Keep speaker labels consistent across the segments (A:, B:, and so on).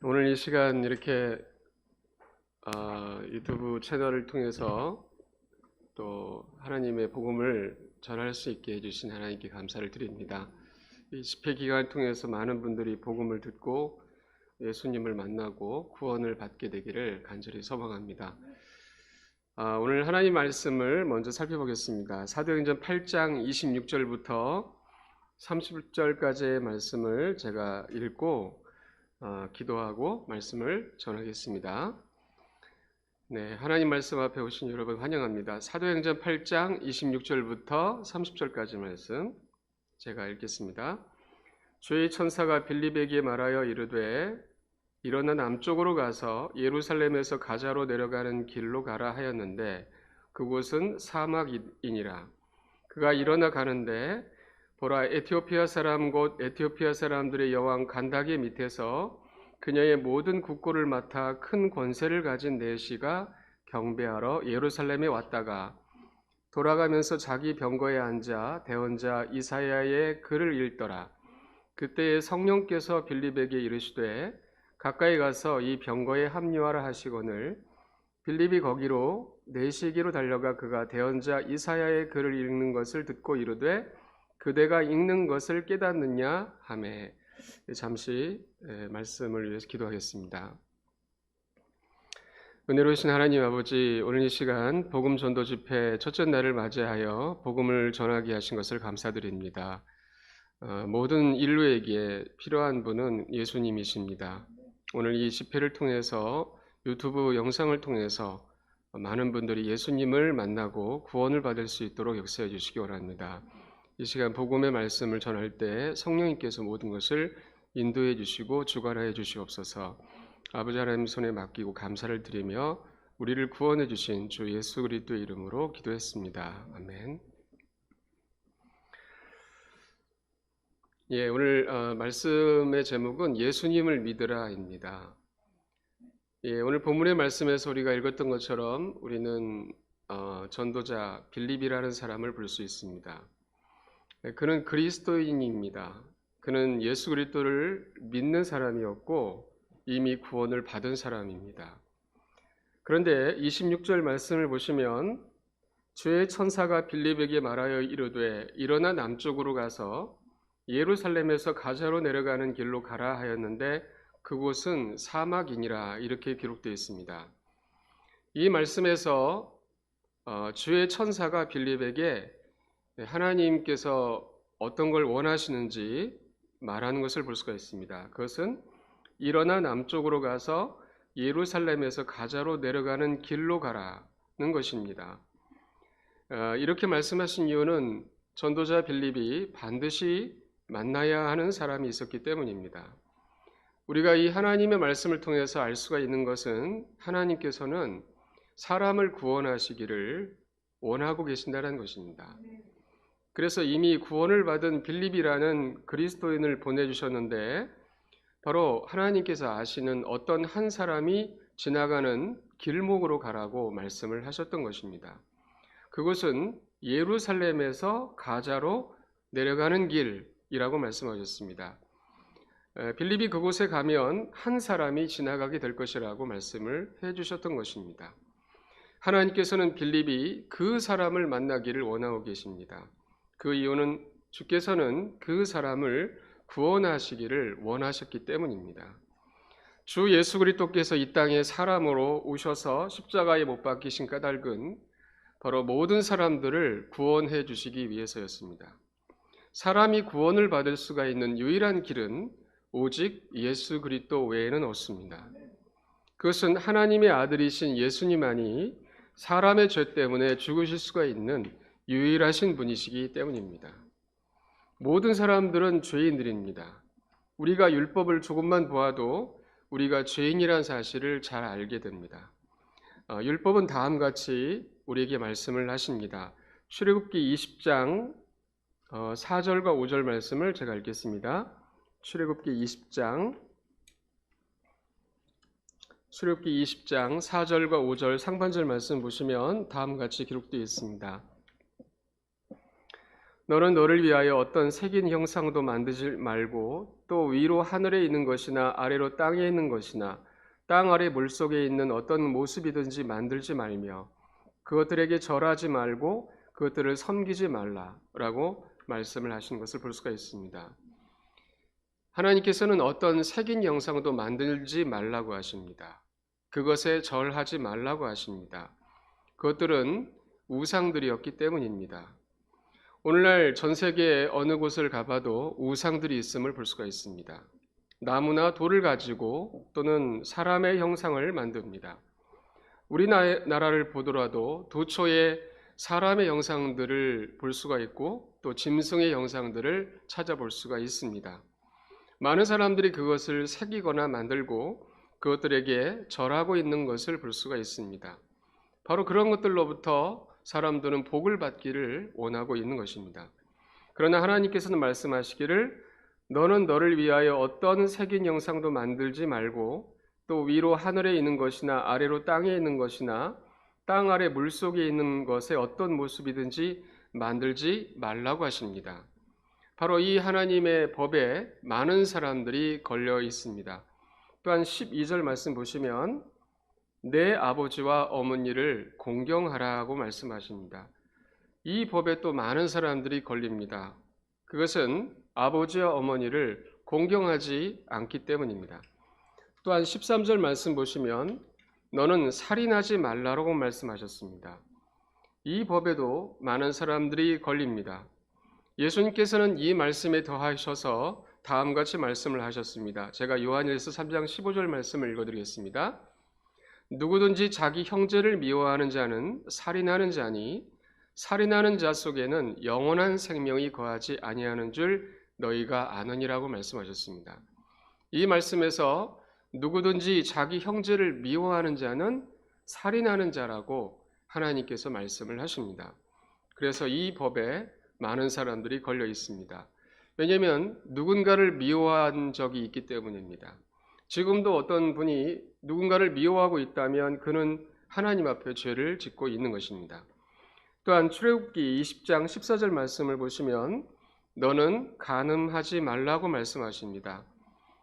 A: 오늘 이 시간 이렇게 유튜브 채널을 통해서 또 하나님의 복음을 전할 수 있게 해주신 하나님께 감사를 드립니다. 이 집회 기간을 통해서 많은 분들이 복음을 듣고 예수님을 만나고 구원을 받게 되기를 간절히 소망합니다. 오늘 하나님 말씀을 먼저 살펴보겠습니다. 사도행전 8장 26절부터 30절까지의 말씀을 제가 읽고 기도하고 말씀을 전하겠습니다. 네, 하나님 말씀 앞에 오신 여러분 환영합니다. 사도행전 8장 26절부터 30절까지 말씀 제가 읽겠습니다. 주의 천사가 빌립에게 말하여 이르되 일어나 남쪽으로 가서 예루살렘에서 가자로 내려가는 길로 가라 하였는데 그곳은 사막이니라. 그가 일어나 가는데 보라, 에티오피아 사람 곧 에티오피아 사람들의 여왕 간다게 밑에서 그녀의 모든 국고를 맡아 큰 권세를 가진 내시가 경배하러 예루살렘에 왔다가 돌아가면서 자기 병거에 앉아 대언자 이사야의 글을 읽더라. 그때에 성령께서 빌립에게 이르시되 가까이 가서 이 병거에 합류하라 하시거늘 빌립이 거기로 내시기로 달려가 그가 대언자 이사야의 글을 읽는 것을 듣고 이르되 그대가 읽는 것을 깨닫느냐 하매. 잠시 말씀을 위해서 기도하겠습니다. 은혜로우신 하나님 아버지, 오늘 이 시간 복음 전도 집회 첫째 날을 맞이하여 복음을 전하게 하신 것을 감사드립니다. 모든 인류에게 필요한 분은 예수님이십니다. 오늘 이 집회를 통해서 유튜브 영상을 통해서 많은 분들이 예수님을 만나고 구원을 받을 수 있도록 역사해 주시기 원합니다. 이 시간 복음의 말씀을 전할 때 성령님께서 모든 것을 인도해 주시고 주관하여 주시옵소서. 아버지 하나님 손에 맡기고 감사를 드리며 우리를 구원해 주신 주 예수 그리스도의 이름으로 기도했습니다. 아멘. 오늘 말씀의 제목은 예수님을 믿으라입니다. 오늘 본문의 말씀에서 우리가 읽었던 것처럼 우리는 전도자 빌립이라는 사람을 볼 수 있습니다. 그는 그리스도인입니다. 그는 예수 그리스도를 믿는 사람이었고 이미 구원을 받은 사람입니다. 그런데 26절 말씀을 보시면 주의 천사가 빌립에게 말하여 이르되 일어나 남쪽으로 가서 예루살렘에서 가자로 내려가는 길로 가라 하였는데 그곳은 사막이니라 이렇게 기록되어 있습니다. 이 말씀에서 주의 천사가 빌립에게 하나님께서 어떤 걸 원하시는지 말하는 것을 볼 수가 있습니다. 그것은 일어나 남쪽으로 가서 예루살렘에서 가자로 내려가는 길로 가라는 것입니다. 이렇게 말씀하신 이유는 전도자 빌립이 반드시 만나야 하는 사람이 있었기 때문입니다. 우리가 이 하나님의 말씀을 통해서 알 수가 있는 것은 하나님께서는 사람을 구원하시기를 원하고 계신다는 것입니다. 그래서 이미 구원을 받은 빌립이라는 그리스도인을 보내주셨는데 바로 하나님께서 아시는 어떤 한 사람이 지나가는 길목으로 가라고 말씀을 하셨던 것입니다. 그곳은 예루살렘에서 가자로 내려가는 길이라고 말씀하셨습니다. 빌립이 그곳에 가면 한 사람이 지나가게 될 것이라고 말씀을 해주셨던 것입니다. 하나님께서는 빌립이 그 사람을 만나기를 원하고 계십니다. 그 이유는 주께서는 그 사람을 구원하시기를 원하셨기 때문입니다. 주 예수 그리스도께서 이 땅에 사람으로 오셔서 십자가에 못 박히신 까닭은 바로 모든 사람들을 구원해 주시기 위해서였습니다. 사람이 구원을 받을 수가 있는 유일한 길은 오직 예수 그리스도 외에는 없습니다. 그것은 하나님의 아들이신 예수님만이 사람의 죄 때문에 죽으실 수가 있는 유일하신 분이시기 때문입니다. 모든 사람들은 죄인들입니다. 우리가 율법을 조금만 보아도 우리가 죄인이라는 사실을 잘 알게 됩니다. 율법은 다음과 같이 우리에게 말씀을 하십니다. 출애굽기 20장 4절과 5절 말씀을 제가 읽겠습니다. 출애굽기 20장 4절과 5절 상반절 말씀 보시면 다음과 같이 기록되어 있습니다. 너는 너를 위하여 어떤 색인 형상도 만들지 말고 또 위로 하늘에 있는 것이나 아래로 땅에 있는 것이나 땅 아래 물속에 있는 어떤 모습이든지 만들지 말며 그것들에게 절하지 말고 그것들을 섬기지 말라라고 말씀을 하신 것을 볼 수가 있습니다. 하나님께서는 어떤 색인 형상도 만들지 말라고 하십니다. 그것에 절하지 말라고 하십니다. 그것들은 우상들이었기 때문입니다. 오늘날 전 세계 어느 곳을 가봐도 우상들이 있음을 볼 수가 있습니다. 나무나 돌을 가지고 또는 사람의 형상을 만듭니다. 우리나라를 보더라도 도처에 사람의 형상들을 볼 수가 있고 또 짐승의 형상들을 찾아볼 수가 있습니다. 많은 사람들이 그것을 새기거나 만들고 그것들에게 절하고 있는 것을 볼 수가 있습니다. 바로 그런 것들로부터 사람들은 복을 받기를 원하고 있는 것입니다. 그러나 하나님께서는 말씀하시기를 너는 너를 위하여 어떤 색인 형상도 만들지 말고 또 위로 하늘에 있는 것이나 아래로 땅에 있는 것이나 땅 아래 물속에 있는 것의 어떤 모습이든지 만들지 말라고 하십니다. 바로 이 하나님의 법에 많은 사람들이 걸려 있습니다. 또한 12절 말씀 보시면 내 아버지와 어머니를 공경하라고 말씀하십니다. 이 법에 또 많은 사람들이 걸립니다. 그것은 아버지와 어머니를 공경하지 않기 때문입니다. 또한 13절 말씀 보시면 너는 살인하지 말라고 말씀하셨습니다. 이 법에도 많은 사람들이 걸립니다. 예수님께서는 이 말씀에 더하셔서 다음과 같이 말씀을 하셨습니다. 제가 요한일서 3장 15절 말씀을 읽어드리겠습니다. 누구든지 자기 형제를 미워하는 자는 살인하는 자니 살인하는 자 속에는 영원한 생명이 거하지 아니하는 줄 너희가 아느니라고 말씀하셨습니다. 이 말씀에서 누구든지 자기 형제를 미워하는 자는 살인하는 자라고 하나님께서 말씀을 하십니다. 그래서 이 법에 많은 사람들이 걸려 있습니다. 왜냐하면 누군가를 미워한 적이 있기 때문입니다. 지금도 어떤 분이 누군가를 미워하고 있다면 그는 하나님 앞에 죄를 짓고 있는 것입니다. 또한 출애굽기 20장 14절 말씀을 보시면 너는 간음하지 말라고 말씀하십니다.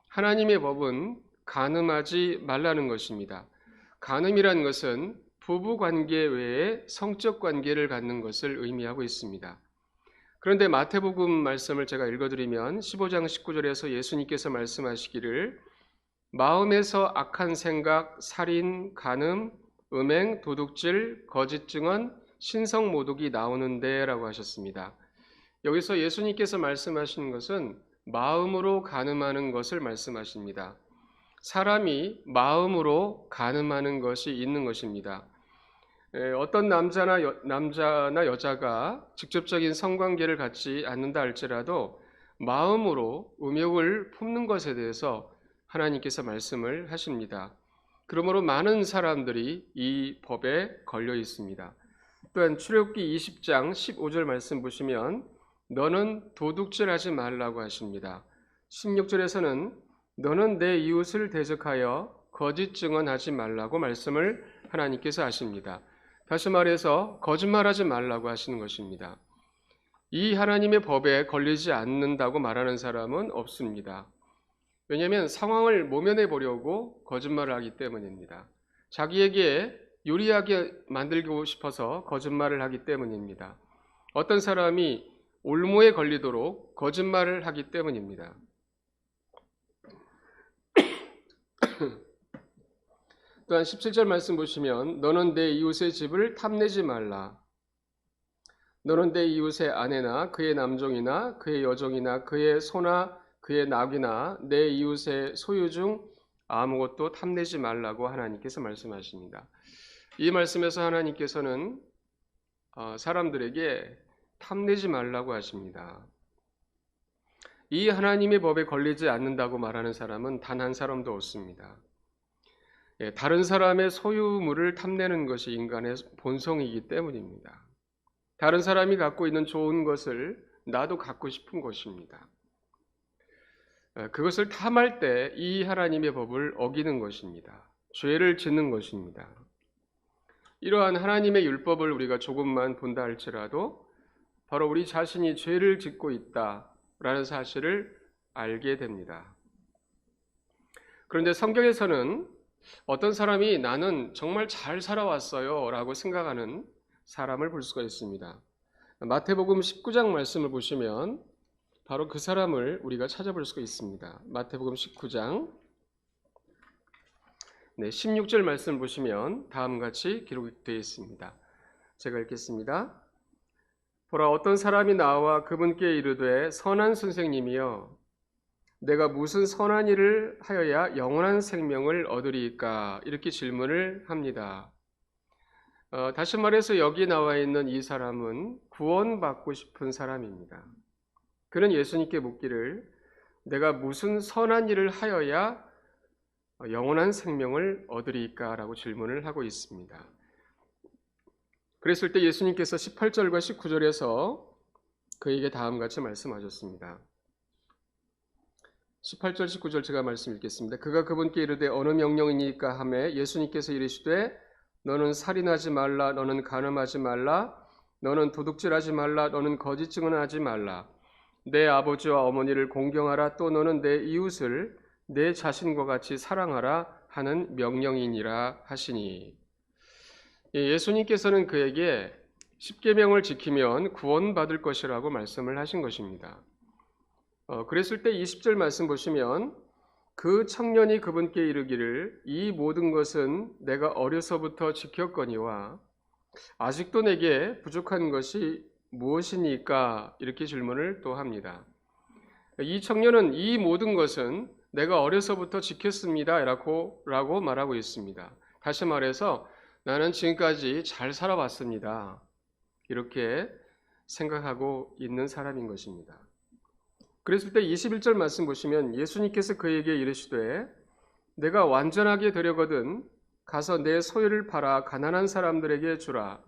A: 하나님의 법은 간음하지 말라는 것입니다. 간음이란 것은 부부 관계 외에 성적 관계를 갖는 것을 의미하고 있습니다. 그런데 마태복음 말씀을 제가 읽어드리면 15장 19절에서 예수님께서 말씀하시기를 마음에서 악한 생각, 살인, 간음, 음행, 도둑질, 거짓 증언, 신성 모독이 나오는데 라고 하셨습니다. 여기서 예수님께서 말씀하시는 것은 마음으로 간음하는 것을 말씀하십니다. 사람이 마음으로 간음하는 것이 있는 것입니다. 어떤 남자나 여자가 직접적인 성관계를 갖지 않는다 할지라도 마음으로 음욕을 품는 것에 대해서 하나님께서 말씀을 하십니다. 그러므로 많은 사람들이 이 법에 걸려 있습니다. 또한 출애굽기 20장 15절 말씀 보시면 너는 도둑질하지 말라고 하십니다. 16절에서는 너는 내 이웃을 대적하여 거짓 증언하지 말라고 말씀을 하나님께서 하십니다. 다시 말해서 거짓말하지 말라고 하시는 것입니다. 이 하나님의 법에 걸리지 않는다고 말하는 사람은 없습니다. 왜냐하면 상황을 모면해 보려고 거짓말을 하기 때문입니다. 자기에게 유리하게 만들고 싶어서 거짓말을 하기 때문입니다. 어떤 사람이 올무에 걸리도록 거짓말을 하기 때문입니다. 또한 17절 말씀 보시면 너는 내 이웃의 집을 탐내지 말라. 너는 내 이웃의 아내나 그의 남종이나 그의 여종이나 그의 소나 그의 낙이나 내 이웃의 소유 중 아무것도 탐내지 말라고 하나님께서 말씀하십니다. 이 말씀에서 하나님께서는 사람들에게 탐내지 말라고 하십니다. 이 하나님의 법에 걸리지 않는다고 말하는 사람은 단 한 사람도 없습니다. 다른 사람의 소유물을 탐내는 것이 인간의 본성이기 때문입니다. 다른 사람이 갖고 있는 좋은 것을 나도 갖고 싶은 것입니다. 그것을 탐할 때 이 하나님의 법을 어기는 것입니다. 죄를 짓는 것입니다. 이러한 하나님의 율법을 우리가 조금만 본다 할지라도 바로 우리 자신이 죄를 짓고 있다라는 사실을 알게 됩니다. 그런데 성경에서는 어떤 사람이 나는 정말 잘 살아왔어요 라고 생각하는 사람을 볼 수가 있습니다. 마태복음 19장 말씀을 보시면 바로 그 사람을 우리가 찾아볼 수가 있습니다. 마태복음 19장 16절 말씀을 보시면 다음과 같이 기록되어 있습니다. 제가 읽겠습니다. 보라, 어떤 사람이 나와 그분께 이르되 선한 선생님이여 내가 무슨 선한 일을 하여야 영원한 생명을 얻으리이까? 이렇게 질문을 합니다. 다시 말해서 여기 나와 있는 이 사람은 구원받고 싶은 사람입니다. 그는 예수님께 묻기를 내가 무슨 선한 일을 하여야 영원한 생명을 얻으리이까? 라고 질문을 하고 있습니다. 그랬을 때 예수님께서 18절과 19절에서 그에게 다음과 같이 말씀하셨습니다. 18절 19절 제가 말씀 읽겠습니다. 그가 그분께 이르되 어느 명령이니까 하매 예수님께서 이르시되 너는 살인하지 말라, 너는 간음하지 말라, 너는 도둑질하지 말라, 너는 거짓 증언하지 말라, 내 아버지와 어머니를 공경하라, 또 너는 내 이웃을 내 자신과 같이 사랑하라 하는 명령이니라 하시니. 예수님께서는 그에게 십계명을 지키면 구원받을 것이라고 말씀을 하신 것입니다. 그랬을 때 20절 말씀 보시면 그 청년이 그분께 이르기를 이 모든 것은 내가 어려서부터 지켰거니와 아직도 내게 부족한 것이 무엇이니까? 이렇게 질문을 또 합니다. 이 청년은 이 모든 것은 내가 어려서부터 지켰습니다 라고 말하고 있습니다. 다시 말해서 나는 지금까지 잘 살아왔습니다. 이렇게 생각하고 있는 사람인 것입니다. 그랬을 때 21절 말씀 보시면 예수님께서 그에게 이르시되 내가 완전하게 되려거든 가서 내 소유를 팔아 가난한 사람들에게 주라.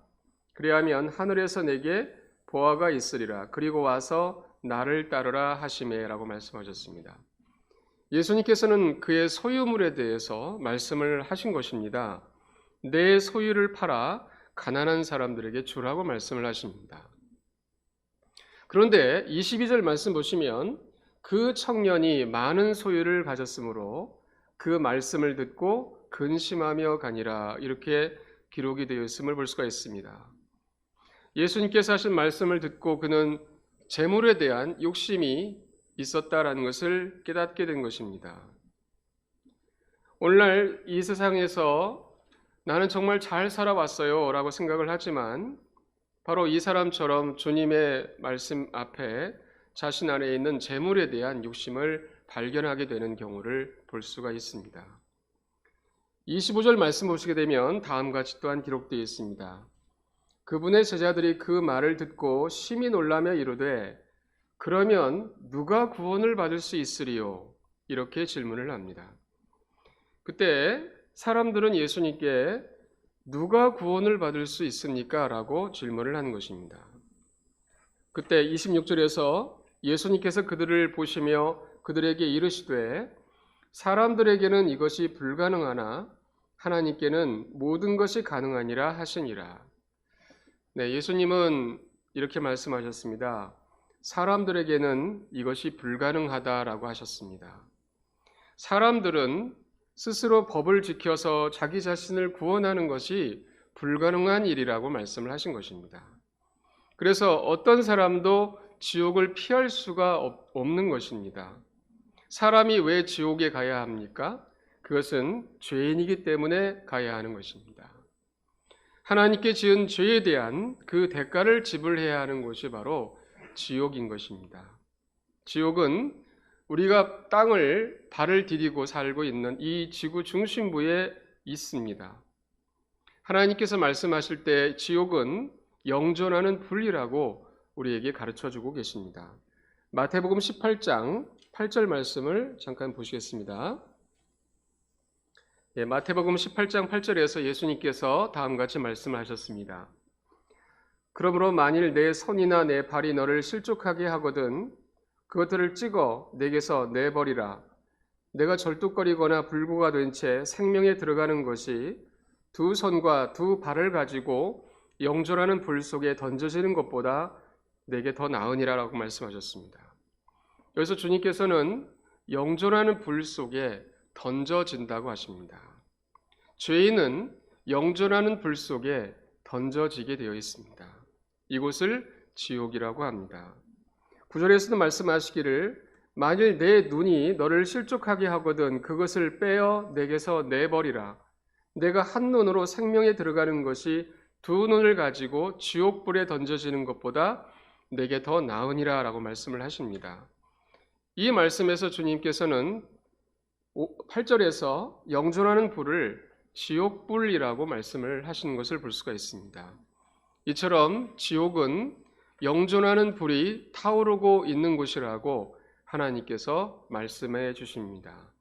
A: 그리하면 하늘에서 내게 보화가 있으리라. 그리고 와서 나를 따르라 하시매 라고 말씀하셨습니다. 예수님께서는 그의 소유물에 대해서 말씀을 하신 것입니다. 내 소유를 팔아 가난한 사람들에게 주라고 말씀을 하십니다. 그런데 22절 말씀 보시면 그 청년이 많은 소유를 가졌으므로 그 말씀을 듣고 근심하며 가니라 이렇게 기록이 되어 있음을 볼 수가 있습니다. 예수님께서 하신 말씀을 듣고 그는 재물에 대한 욕심이 있었다라는 것을 깨닫게 된 것입니다. 오늘날 이 세상에서 나는 정말 잘 살아왔어요 라고 생각을 하지만 바로 이 사람처럼 주님의 말씀 앞에 자신 안에 있는 재물에 대한 욕심을 발견하게 되는 경우를 볼 수가 있습니다. 25절 말씀 보시게 되면 다음과 같이 또한 기록되어 있습니다. 그분의 제자들이 그 말을 듣고 심히 놀라며 이르되 그러면 누가 구원을 받을 수 있으리요? 이렇게 질문을 합니다. 그때 사람들은 예수님께 누가 구원을 받을 수 있습니까? 라고 질문을 하는 것입니다. 그때 26절에서 예수님께서 그들을 보시며 그들에게 이르시되 사람들에게는 이것이 불가능하나 하나님께는 모든 것이 가능하니라 하시니라. 네, 예수님은 이렇게 말씀하셨습니다. 사람들에게는 이것이 불가능하다라고 하셨습니다. 사람들은 스스로 법을 지켜서 자기 자신을 구원하는 것이 불가능한 일이라고 말씀을 하신 것입니다. 그래서 어떤 사람도 지옥을 피할 수가 없는 것입니다. 사람이 왜 지옥에 가야 합니까? 그것은 죄인이기 때문에 가야 하는 것입니다. 하나님께 지은 죄에 대한 그 대가를 지불해야 하는 곳이 바로 지옥인 것입니다. 지옥은 우리가 땅을 발을 디디고 살고 있는 이 지구 중심부에 있습니다. 하나님께서 말씀하실 때 지옥은 영존하는 불이라고 우리에게 가르쳐주고 계십니다. 마태복음 18장 8절 말씀을 잠깐 보시겠습니다. 마태복음 18장 8절에서 예수님께서 다음과 같이 말씀하셨습니다. 그러므로 만일 내 손이나 내 발이 너를 실족하게 하거든 그것들을 찍어 내게서 내버리라. 내가 절뚝거리거나 불구가 된 채 생명에 들어가는 것이 두 손과 두 발을 가지고 영존하는 불 속에 던져지는 것보다 내게 더 나으니라라고 말씀하셨습니다. 여기서 주님께서는 영존하는 불 속에 던져진다고 하십니다. 죄인은 영존하는 불 속에 던져지게 되어 있습니다. 이곳을 지옥이라고 합니다. 9절에서도 말씀하시기를 만일 내 눈이 너를 실족하게 하거든 그것을 빼어 내게서 내버리라. 내가 한 눈으로 생명에 들어가는 것이 두 눈을 가지고 지옥불에 던져지는 것보다 내게 더 나으니라 라고 말씀을 하십니다. 이 말씀에서 주님께서는 8절에서 영존하는 불을 지옥불이라고 말씀을 하시는 것을 볼 수가 있습니다. 이처럼 지옥은 영존하는 불이 타오르고 있는 곳이라고 하나님께서 말씀해 주십니다.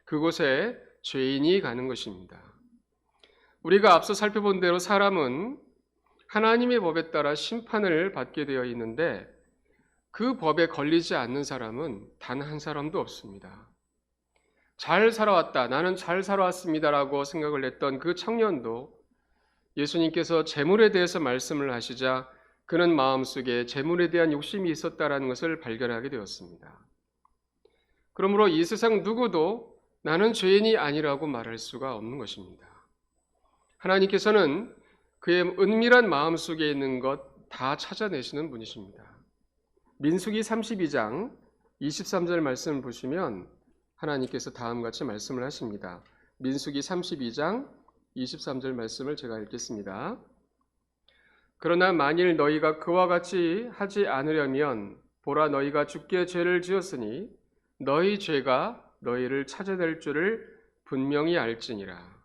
A: 그곳에 죄인이 가는 것입니다. 우리가 앞서 살펴본 대로 사람은 하나님의 법에 따라 심판을 받게 되어 있는데 그 법에 걸리지 않는 사람은 단 한 사람도 없습니다. 잘 살아왔다, 나는 잘 살아왔습니다라고 생각을 했던 그 청년도 예수님께서 재물에 대해서 말씀을 하시자 그는 마음속에 재물에 대한 욕심이 있었다라는 것을 발견하게 되었습니다. 그러므로 이 세상 누구도 나는 죄인이 아니라고 말할 수가 없는 것입니다. 하나님께서는 그의 은밀한 마음속에 있는 것 다 찾아내시는 분이십니다. 민수기 32장 23절 말씀을 보시면 하나님께서 다음같이 말씀을 하십니다. 민수기 32장 23절 말씀을 제가 읽겠습니다. 그러나 만일 너희가 그와 같이 하지 않으려면 보라 너희가 주께 죄를 지었으니 너희 죄가 너희를 찾아낼 줄을 분명히 알지니라.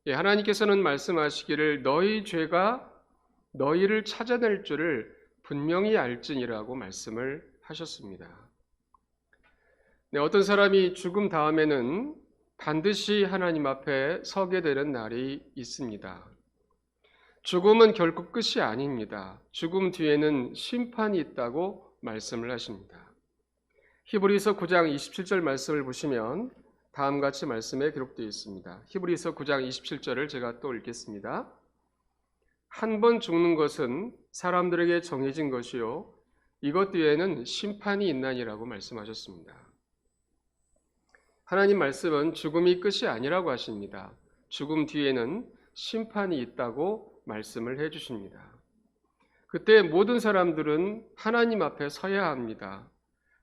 A: 하나님께서는 말씀하시기를 너희 죄가 너희를 찾아낼 줄을 분명히 알지니라고 말씀을 하셨습니다. 어떤 사람이 죽음 다음에는 반드시 하나님 앞에 서게 되는 날이 있습니다. 죽음은 결코 끝이 아닙니다. 죽음 뒤에는 심판이 있다고 말씀을 하십니다. 히브리서 9장 27절 말씀을 보시면 다음같이 말씀에 기록되어 있습니다. 히브리서 9장 27절을 제가 또 읽겠습니다. 한 번 죽는 것은 사람들에게 정해진 것이요 이것 뒤에는 심판이 있나니라고 말씀하셨습니다. 하나님 말씀은 죽음이 끝이 아니라고 하십니다. 죽음 뒤에는 심판이 있다고 말씀을 해주십니다. 그때 모든 사람들은 하나님 앞에 서야 합니다.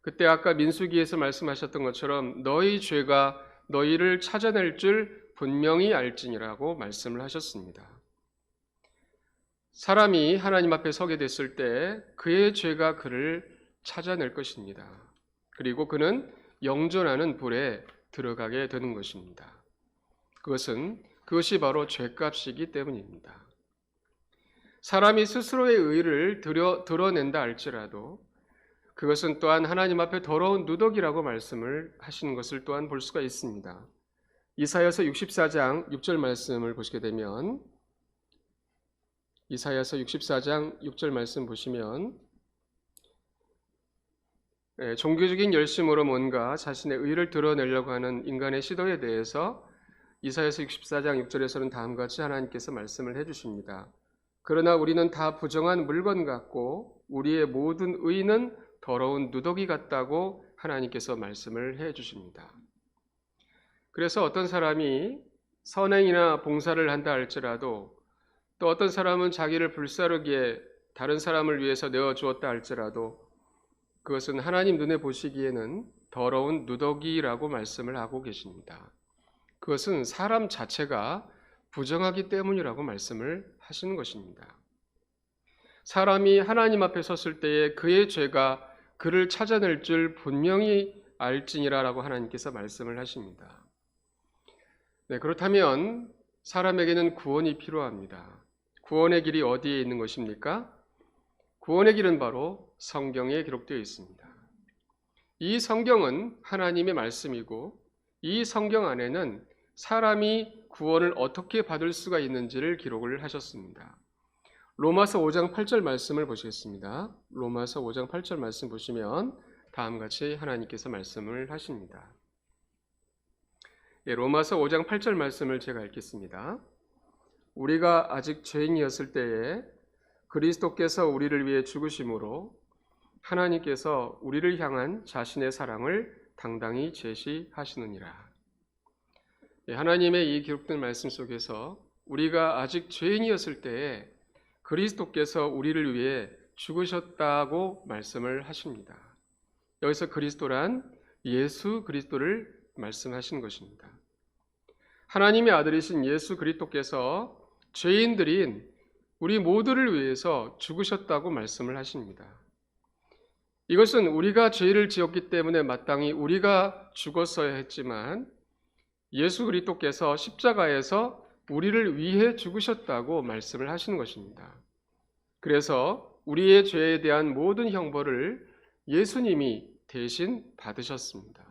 A: 그때 아까 민수기에서 말씀하셨던 것처럼 너희 죄가 너희를 찾아낼 줄 분명히 알지니라고 말씀을 하셨습니다. 사람이 하나님 앞에 서게 됐을 때 그의 죄가 그를 찾아낼 것입니다. 그리고 그는 영존하는 불에 들어가게 되는 것입니다. 그것이 바로 죄값이기 때문입니다. 사람이 스스로의 의를 드러낸다 할지라도 그것은 또한 하나님 앞에 더러운 누더기라고 말씀을 하시는 것을 또한 볼 수가 있습니다. 이사야서 64장 6절 말씀을 보시게 되면 이사야서 64장 6절 말씀 보시면 종교적인 열심으로 뭔가 자신의 의를 드러내려고 하는 인간의 시도에 대해서 이사야서 64장 6절에서는 다음과 같이 하나님께서 말씀을 해주십니다. 그러나 우리는 다 부정한 물건 같고 우리의 모든 의는 더러운 누더기 같다고 하나님께서 말씀을 해주십니다. 그래서 어떤 사람이 선행이나 봉사를 한다 할지라도 또 어떤 사람은 자기를 불사르기에 다른 사람을 위해서 내어주었다 할지라도 그것은 하나님 눈에 보시기에는 더러운 누더기라고 말씀을 하고 계십니다. 그것은 사람 자체가 부정하기 때문이라고 말씀을 하시는 것입니다. 사람이 하나님 앞에 섰을 때에 그의 죄가 그를 찾아낼 줄 분명히 알지니라라고 하나님께서 말씀을 하십니다. 그렇다면 사람에게는 구원이 필요합니다. 구원의 길이 어디에 있는 것입니까? 구원의 길은 바로 성경에 기록되어 있습니다. 이 성경은 하나님의 말씀이고 이 성경 안에는 사람이 구원을 어떻게 받을 수가 있는지를 기록을 하셨습니다. 로마서 5장 8절 말씀을 보시겠습니다. 로마서 5장 8절 말씀 보시면 다음같이 하나님께서 말씀을 하십니다. 로마서 5장 8절 말씀을 제가 읽겠습니다. 우리가 아직 죄인이었을 때에 그리스도께서 우리를 위해 죽으심으로 하나님께서 우리를 향한 자신의 사랑을 당당히 제시하시느니라. 하나님의 이 기록된 말씀 속에서 우리가 아직 죄인이었을 때에 그리스도께서 우리를 위해 죽으셨다고 말씀을 하십니다. 여기서 그리스도란 예수 그리스도를 말씀하시는 것입니다. 하나님의 아들이신 예수 그리스도께서 죄인들인 우리 모두를 위해서 죽으셨다고 말씀을 하십니다. 이것은 우리가 죄를 지었기 때문에 마땅히 우리가 죽었어야 했지만 예수 그리스도께서 십자가에서 우리를 위해 죽으셨다고 말씀을 하시는 것입니다. 그래서 우리의 죄에 대한 모든 형벌을 예수님이 대신 받으셨습니다.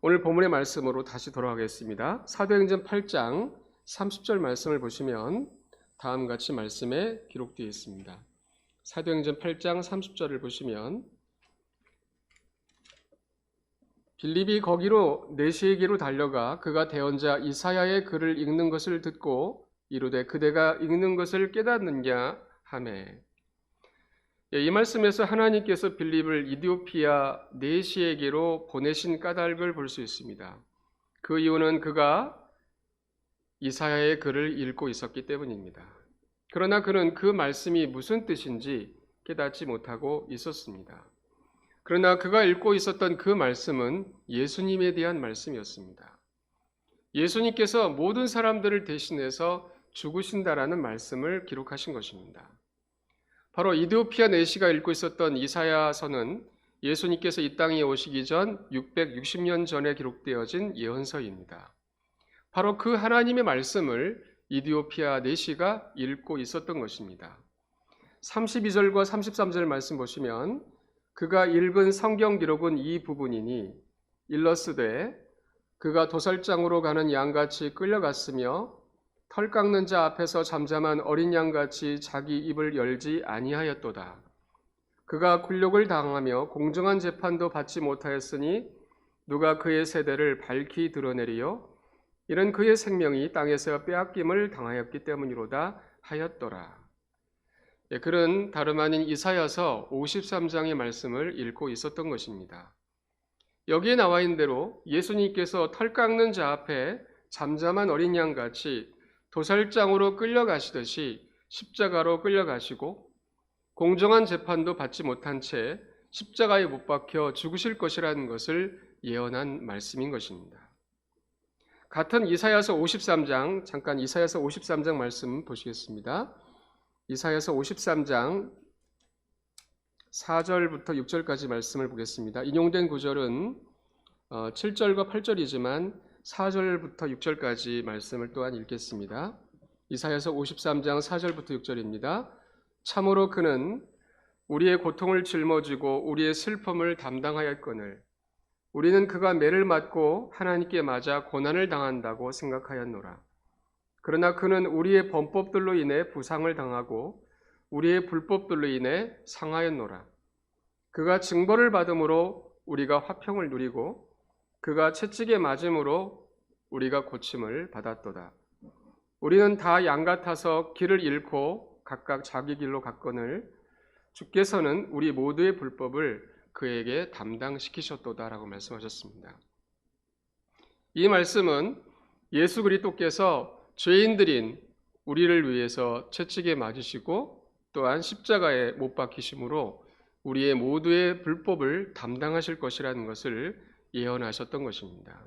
A: 오늘 본문의 말씀으로 다시 돌아가겠습니다. 사도행전 8장 30절 말씀을 보시면 다음과 같이 말씀에 기록되어 있습니다. 사도행전 8장 30절을 보시면 빌립이 거기로 내시에게로 달려가 그가 대언자 이사야의 글을 읽는 것을 듣고 이르되 그대가 읽는 것을 깨닫느냐 하매. 이 말씀에서 하나님께서 빌립을 이디오피아 내시에게로 보내신 까닭을 볼 수 있습니다. 그 이유는 그가 이사야의 글을 읽고 있었기 때문입니다. 그러나 그는 그 말씀이 무슨 뜻인지 깨닫지 못하고 있었습니다. 그러나 그가 읽고 있었던 그 말씀은 예수님에 대한 말씀이었습니다. 예수님께서 모든 사람들을 대신해서 죽으신다라는 말씀을 기록하신 것입니다. 바로 이디오피아 내시가 읽고 있었던 이사야서는 예수님께서 이 땅에 오시기 전 660년 전에 기록되어진 예언서입니다. 바로 그 하나님의 말씀을 이디오피아 내시가 읽고 있었던 것입니다. 32절과 33절 말씀 보시면 그가 읽은 성경 기록은 이 부분이니 일러스되 그가 도살장으로 가는 양같이 끌려갔으며 털 깎는 자 앞에서 잠잠한 어린 양같이 자기 입을 열지 아니하였도다. 그가 굴욕을 당하며 공정한 재판도 받지 못하였으니 누가 그의 세대를 밝히 드러내리요 이는 그의 생명이 땅에서 빼앗김을 당하였기 때문이로다 하였더라. 그는 다름 아닌 이사야서 53장의 말씀을 읽고 있었던 것입니다. 여기에 나와 있는 대로 예수님께서 털 깎는 자 앞에 잠잠한 어린 양같이 도살장으로 끌려가시듯이 십자가로 끌려가시고 공정한 재판도 받지 못한 채 십자가에 못 박혀 죽으실 것이라는 것을 예언한 말씀인 것입니다. 같은 이사야서 53장, 잠깐 이사야서 53장 말씀 보시겠습니다. 이사야서 53장 4절부터 6절까지 말씀을 보겠습니다. 인용된 구절은 7절과 8절이지만 4절부터 6절까지 말씀을 또한 읽겠습니다. 이사야서 53장 4절부터 6절입니다. 참으로 그는 우리의 고통을 짊어지고 우리의 슬픔을 담당하였거늘 우리는 그가 매를 맞고 하나님께 맞아 고난을 당한다고 생각하였노라. 그러나 그는 우리의 범법들로 인해 부상을 당하고 우리의 불법들로 인해 상하였노라. 그가 징벌을 받음으로 우리가 화평을 누리고 그가 채찍에 맞음으로 우리가 고침을 받았도다. 우리는 다 양 같아서 길을 잃고 각각 자기 길로 갔거늘 주께서는 우리 모두의 불법을 그에게 담당시키셨도다라고 말씀하셨습니다. 이 말씀은 예수 그리스도께서 죄인들인 우리를 위해서 채찍에 맞으시고 또한 십자가에 못 박히심으로 우리의 모두의 불법을 담당하실 것이라는 것을 예언하셨던 것입니다.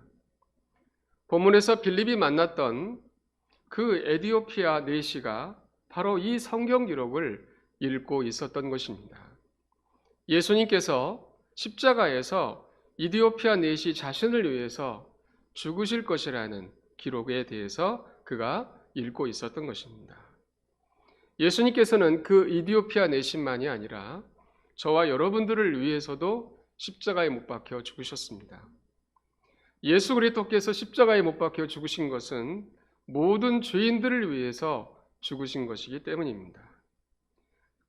A: 본문에서 빌립이 만났던 그 에디오피아 내시가 바로 이 성경 기록을 읽고 있었던 것입니다. 예수님께서 십자가에서 이디오피아 내시 자신을 위해서 죽으실 것이라는 기록에 대해서 그가 읽고 있었던 것입니다. 예수님께서는 그 이디오피아 내시만이 아니라 저와 여러분들을 위해서도 십자가에 못 박혀 죽으셨습니다. 예수 그리스도께서 십자가에 못 박혀 죽으신 것은 모든 죄인들을 위해서 죽으신 것이기 때문입니다.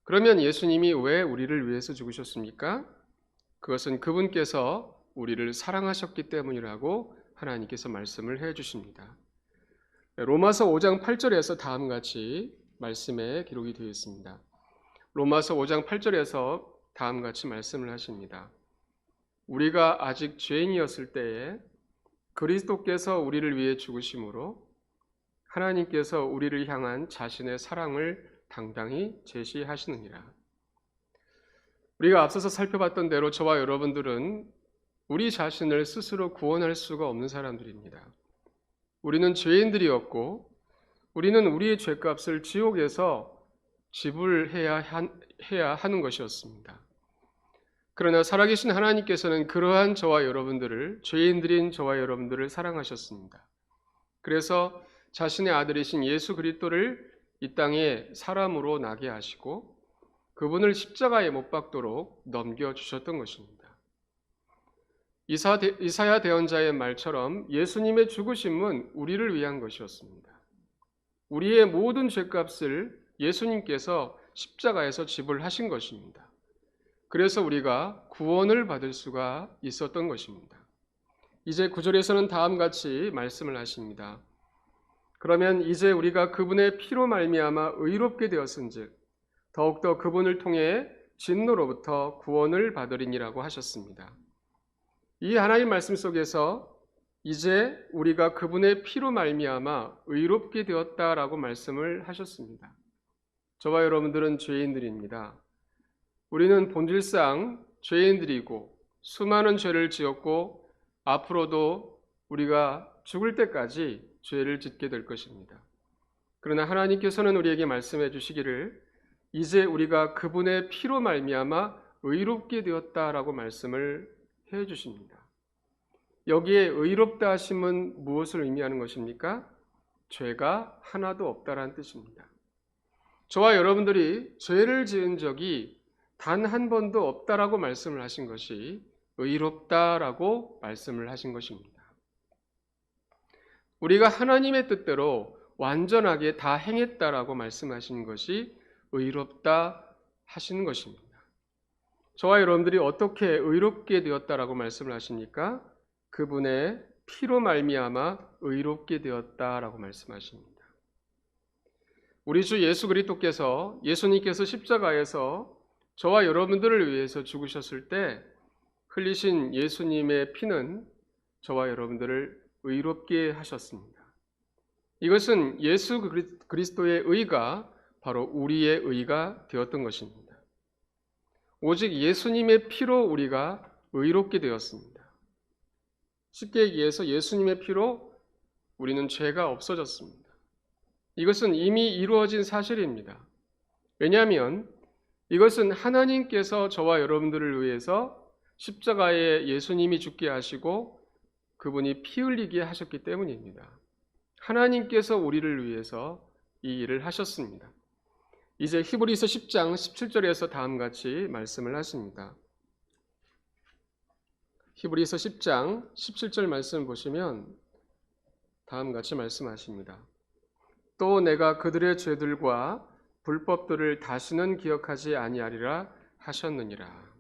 A: 그러면 예수님이 왜 우리를 위해서 죽으셨습니까? 그것은 그분께서 우리를 사랑하셨기 때문이라고 하나님께서 말씀을 해 주십니다. 로마서 5장 8절에서 다음과 같이 말씀에 기록이 되어 있습니다. 로마서 5장 8절에서 다음과 같이 말씀을 하십니다. 우리가 아직 죄인이었을 때에 그리스도께서 우리를 위해 죽으심으로 하나님께서 우리를 향한 자신의 사랑을 당당히 제시하시느니라. 우리가 앞서서 살펴봤던 대로 저와 여러분들은 우리 자신을 스스로 구원할 수가 없는 사람들입니다. 우리는 죄인들이었고 우리는 우리의 죄값을 지옥에서 지불해야 하는 것이었습니다. 그러나 살아계신 하나님께서는 그러한 저와 여러분들을, 죄인들인 저와 여러분들을 사랑하셨습니다. 그래서 자신의 아들이신 예수 그리스도를 이 땅에 사람으로 나게 하시고 그분을 십자가에 못 박도록 넘겨주셨던 것입니다. 이사야 대언자의 말처럼 예수님의 죽으심은 우리를 위한 것이었습니다. 우리의 모든 죄값을 예수님께서 십자가에서 지불하신 것입니다. 그래서 우리가 구원을 받을 수가 있었던 것입니다. 이제 9절에서는 다음같이 말씀을 하십니다. 그러면 이제 우리가 그분의 피로 말미암아 의롭게 되었은즉 더욱더 그분을 통해 진노로부터 구원을 받으리니라고 하셨습니다. 이 하나님 말씀 속에서 이제 우리가 그분의 피로 말미암아 의롭게 되었다라고 말씀을 하셨습니다. 저와 여러분들은 죄인들입니다. 우리는 본질상 죄인들이고 수많은 죄를 지었고 앞으로도 우리가 죽을 때까지 죄를 짓게 될 것입니다. 그러나 하나님께서는 우리에게 말씀해 주시기를 이제 우리가 그분의 피로 말미암아 의롭게 되었다라고 말씀을 해 주십니다. 여기에 의롭다 하심은 무엇을 의미하는 것입니까? 죄가 하나도 없다라는 뜻입니다. 저와 여러분들이 죄를 지은 적이 단 한 번도 없다라고 말씀을 하신 것이 의롭다라고 말씀을 하신 것입니다. 우리가 하나님의 뜻대로 완전하게 다 행했다라고 말씀하신 것이 의롭다 하시는 것입니다. 저와 여러분들이 어떻게 의롭게 되었다라고 말씀을 하십니까? 그분의 피로 말미암아 의롭게 되었다라고 말씀하십니다. 우리 주 예수 그리스도께서 예수님께서 십자가에서 저와 여러분들을 위해서 죽으셨을 때 흘리신 예수님의 피는 저와 여러분들을 의롭게 하셨습니다. 이것은 예수 그리스도의 의가 바로 우리의 의가 되었던 것입니다. 오직 예수님의 피로 우리가 의롭게 되었습니다. 쉽게 얘기해서 예수님의 피로 우리는 죄가 없어졌습니다. 이것은 이미 이루어진 사실입니다. 왜냐하면 이것은 하나님께서 저와 여러분들을 위해서 십자가에 예수님이 죽게 하시고 그분이 피 흘리게 하셨기 때문입니다. 하나님께서 우리를 위해서 이 일을 하셨습니다. 이제 히브리서 10장 17절에서 다음같이 말씀을 하십니다. 히브리서 10장 17절 말씀 보시면 다음같이 말씀하십니다. 또 내가 그들의 죄들과 불법들을 다시는 기억하지 아니하리라 하셨느니라.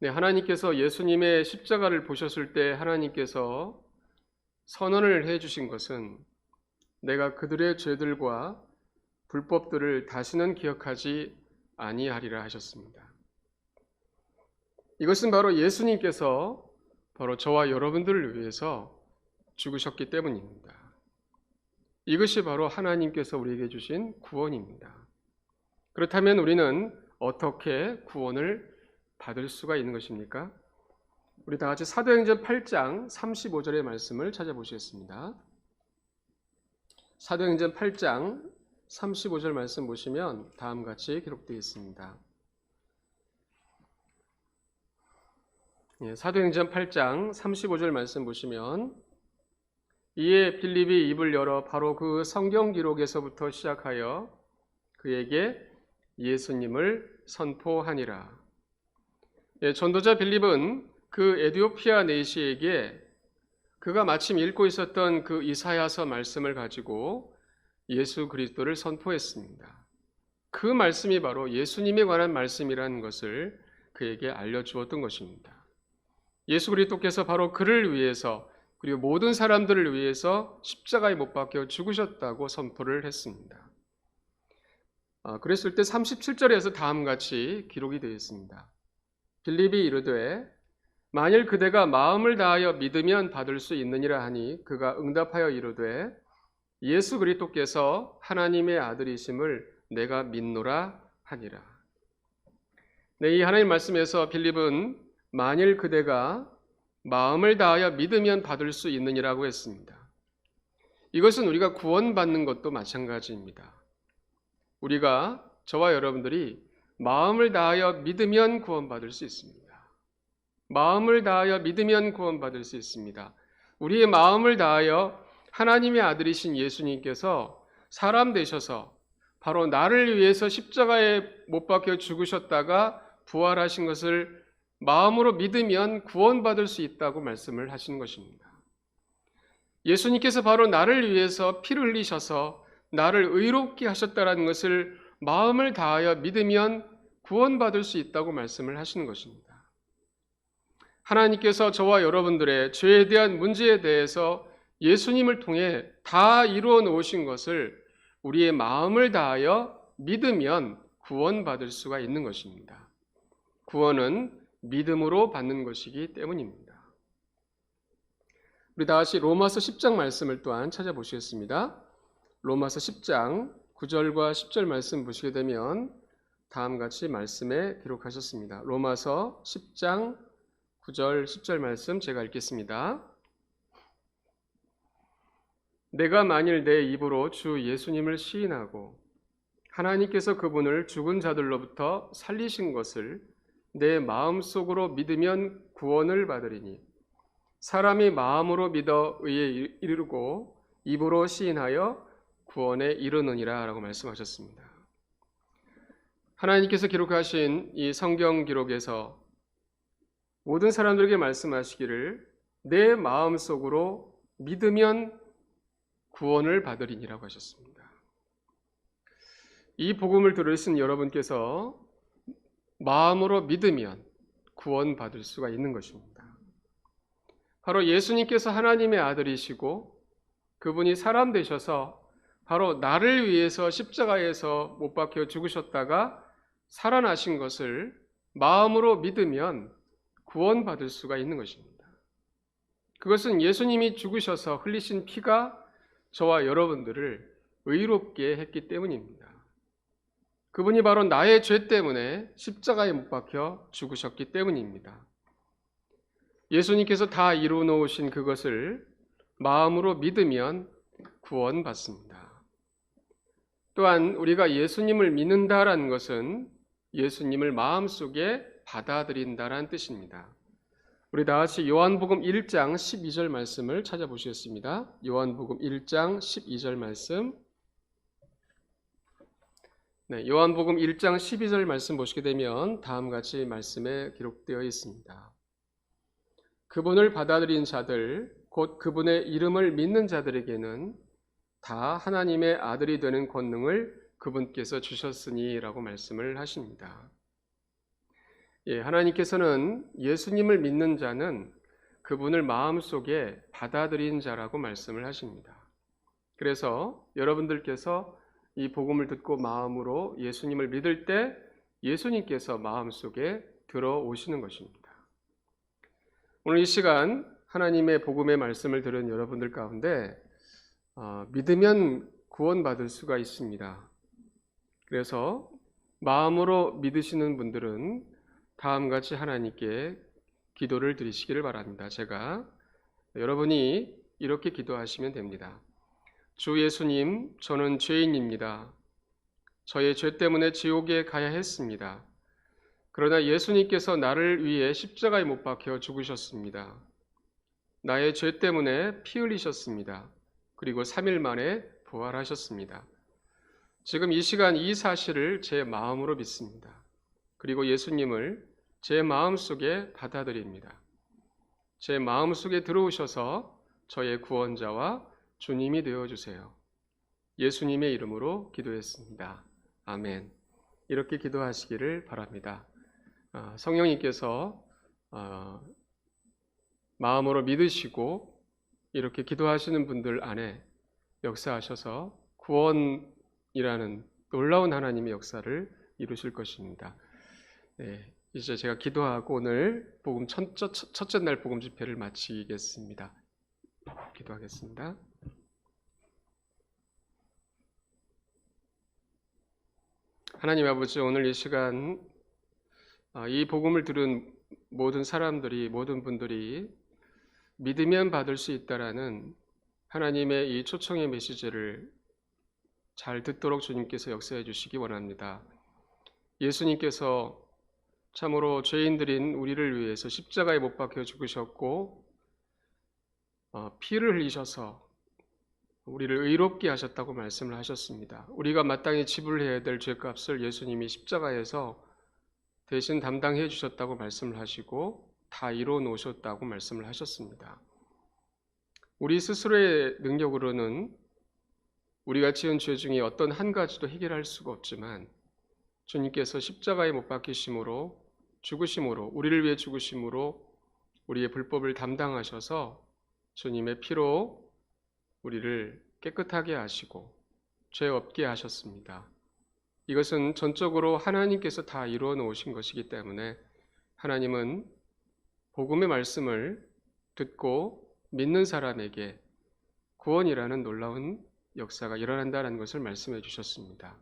A: 네, 하나님께서 예수님의 십자가를 보셨을 때 하나님께서 선언을 해 주신 것은 내가 그들의 죄들과 불법들을 다시는 기억하지 아니하리라 하셨습니다. 이것은 바로 예수님께서 바로 저와 여러분들을 위해서 죽으셨기 때문입니다. 이것이 바로 하나님께서 우리에게 주신 구원입니다. 그렇다면 우리는 어떻게 구원을 받을 수가 있는 것입니까? 우리 다 같이 사도행전 8장 35절의 말씀을 찾아보시겠습니다. 사도행전 8장 35절 말씀 보시면 다음같이 기록되어 있습니다. 사도행전 8장 35절 말씀 보시면 이에 빌립이 입을 열어 바로 그 성경 기록에서부터 시작하여 그에게 예수님을 선포하니라. 전도자 빌립은 그 에디오피아 내시에게 그가 마침 읽고 있었던 그 이사야서 말씀을 가지고 예수 그리스도를 선포했습니다. 그 말씀이 바로 예수님에 관한 말씀이라는 것을 그에게 알려주었던 것입니다. 예수 그리스도께서 바로 그를 위해서 그리고 모든 사람들을 위해서 십자가에 못 박혀 죽으셨다고 선포를 했습니다. 그랬을 때 37절에서 다음같이 기록이 되어 있습니다. 빌립이 이르되 만일 그대가 마음을 다하여 믿으면 받을 수 있느니라 하니 그가 응답하여 이르되 예수 그리스도께서 하나님의 아들이심을 내가 믿노라 하니라. 네, 이 하나님 말씀에서 빌립은 만일 그대가 마음을 다하여 믿으면 받을 수 있느니라고 했습니다. 이것은 우리가 구원받는 것도 마찬가지입니다. 우리가 저와 여러분들이 마음을 다하여 믿으면 구원받을 수 있습니다. 마음을 다하여 믿으면 구원받을 수 있습니다. 우리의 마음을 다하여 하나님의 아들이신 예수님께서 사람 되셔서 바로 나를 위해서 십자가에 못 박혀 죽으셨다가 부활하신 것을 마음으로 믿으면 구원받을 수 있다고 말씀을 하시는 것입니다. 예수님께서 바로 나를 위해서 피를 흘리셔서 나를 의롭게 하셨다는 것을 마음을 다하여 믿으면 구원받을 수 있다고 말씀을 하시는 것입니다. 하나님께서 저와 여러분들의 죄에 대한 문제에 대해서 예수님을 통해 다 이루어 놓으신 것을 우리의 마음을 다하여 믿으면 구원받을 수가 있는 것입니다. 구원은 믿음으로 받는 것이기 때문입니다. 우리 다시 로마서 10장 말씀을 또한 찾아보시겠습니다. 로마서 10장 9절과 10절 말씀 보시게 되면 다음같이 말씀에 기록하셨습니다. 로마서 10장 9절 10절 말씀 제가 읽겠습니다. 내가 만일 내 입으로 주 예수님을 시인하고 하나님께서 그분을 죽은 자들로부터 살리신 것을 내 마음속으로 믿으면 구원을 받으리니 사람이 마음으로 믿어 의에 이르고 입으로 시인하여 구원에 이르느니라 라고 말씀하셨습니다. 하나님께서 기록하신 이 성경 기록에서 모든 사람들에게 말씀하시기를 내 마음속으로 믿으면 구원을 받으리니라고 하셨습니다. 이 복음을 들으신 여러분께서 마음으로 믿으면 구원받을 수가 있는 것입니다. 바로 예수님께서 하나님의 아들이시고 그분이 사람 되셔서 바로 나를 위해서 십자가에서 못 박혀 죽으셨다가 살아나신 것을 마음으로 믿으면 구원받을 수가 있는 것입니다. 그것은 예수님이 죽으셔서 흘리신 피가 저와 여러분들을 의롭게 했기 때문입니다. 그분이 바로 나의 죄 때문에 십자가에 못 박혀 죽으셨기 때문입니다. 예수님께서 다 이루어 놓으신 그것을 마음으로 믿으면 구원받습니다. 또한 우리가 예수님을 믿는다라는 것은 예수님을 마음속에 받아들인다라는 뜻입니다. 우리 다 같이 요한복음 1장 12절 말씀을 찾아보시겠습니다. 요한복음 1장 12절 말씀. 네, 요한복음 1장 12절 말씀 보시게 되면 다음같이 말씀에 기록되어 있습니다. 그분을 받아들인 자들, 곧 그분의 이름을 믿는 자들에게는 다 하나님의 아들이 되는 권능을 그분께서 주셨으니 라고 말씀을 하십니다. 하나님께서는 예수님을 믿는 자는 그분을 마음속에 받아들인 자라고 말씀을 하십니다. 그래서 여러분들께서 이 복음을 듣고 마음으로 예수님을 믿을 때 예수님께서 마음속에 들어오시는 것입니다. 오늘 이 시간 하나님의 복음의 말씀을 들은 여러분들 가운데 믿으면 구원받을 수가 있습니다. 그래서 마음으로 믿으시는 분들은 다음같이 하나님께 기도를 드리시기를 바랍니다. 제가 여러분이 이렇게 기도하시면 됩니다. 주 예수님, 저는 죄인입니다. 저의 죄 때문에 지옥에 가야 했습니다. 그러나 예수님께서 나를 위해 십자가에 못 박혀 죽으셨습니다. 나의 죄 때문에 피 흘리셨습니다. 그리고 3일 만에 부활하셨습니다. 지금 이 시간 이 사실을 제 마음으로 믿습니다. 그리고 예수님을 제 마음속에 받아들입니다. 제 마음속에 들어오셔서 저의 구원자와 주님이 되어주세요. 예수님의 이름으로 기도했습니다. 아멘. 이렇게 기도하시기를 바랍니다. 성령님께서 마음으로 믿으시고 이렇게 기도하시는 분들 안에 역사하셔서 구원이라는 놀라운 하나님의 역사를 이루실 것입니다. 네, 이제 제가 기도하고 오늘 복음 첫째 날 복음 집회를 마치겠습니다. 기도하겠습니다. 하나님 아버지, 오늘 이 시간 이 복음을 들은 모든 사람들이, 모든 분들이 믿으면 받을 수 있다라는 하나님의 이 초청의 메시지를 잘 듣도록 주님께서 역사해 주시기 원합니다. 예수님께서 참으로 죄인들인 우리를 위해서 십자가에 못 박혀 죽으셨고 피를 흘리셔서 우리를 의롭게 하셨다고 말씀을 하셨습니다. 우리가 마땅히 지불해야 될 죄값을 예수님이 십자가에서 대신 담당해 주셨다고 말씀을 하시고 다 이루어 놓으셨다고 말씀을 하셨습니다. 우리 스스로의 능력으로는 우리가 지은 죄 중에 어떤 한 가지도 해결할 수가 없지만 주님께서 십자가에 못 박히심으로 죽으심으로 우리를 위해 죽으심으로 우리의 불법을 담당하셔서 주님의 피로 우리를 깨끗하게 하시고 죄 없게 하셨습니다. 이것은 전적으로 하나님께서 다 이루어 놓으신 것이기 때문에 하나님은 복음의 말씀을 듣고 믿는 사람에게 구원이라는 놀라운 역사가 일어난다는 것을 말씀해 주셨습니다.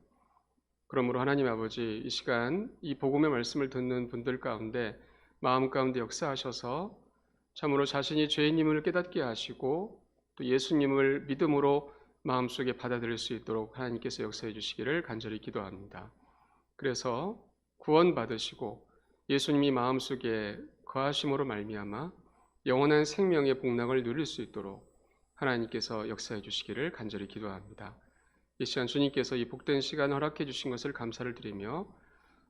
A: 그러므로 하나님 아버지, 이 시간 이 복음의 말씀을 듣는 분들 가운데 마음 가운데 역사하셔서 참으로 자신이 죄인임을 깨닫게 하시고 또 예수님을 믿음으로 마음속에 받아들일 수 있도록 하나님께서 역사해 주시기를 간절히 기도합니다. 그래서 구원받으시고 예수님이 마음속에 거하심으로 말미암아 영원한 생명의 복락을 누릴 수 있도록 하나님께서 역사해 주시기를 간절히 기도합니다. 이 시간 주님께서 이 복된 시간 허락해 주신 것을 감사를 드리며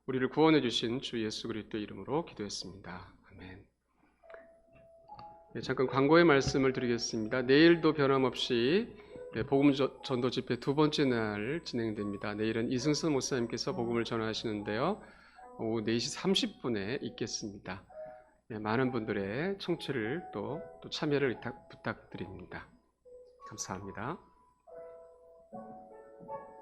A: 우리를 구원해 주신 주 예수 그리스도의 이름으로 기도했습니다. 아멘. 네, 잠깐 광고의 말씀을 드리겠습니다. 내일도 변함없이 복음 전도 집회 두 번째 날 진행됩니다. 내일은 이승선 목사님께서 복음을 전하시는데요. 오후 4시 30분에 있겠습니다. 네, 많은 분들의 청취를 또 참여를 부탁드립니다. 감사합니다.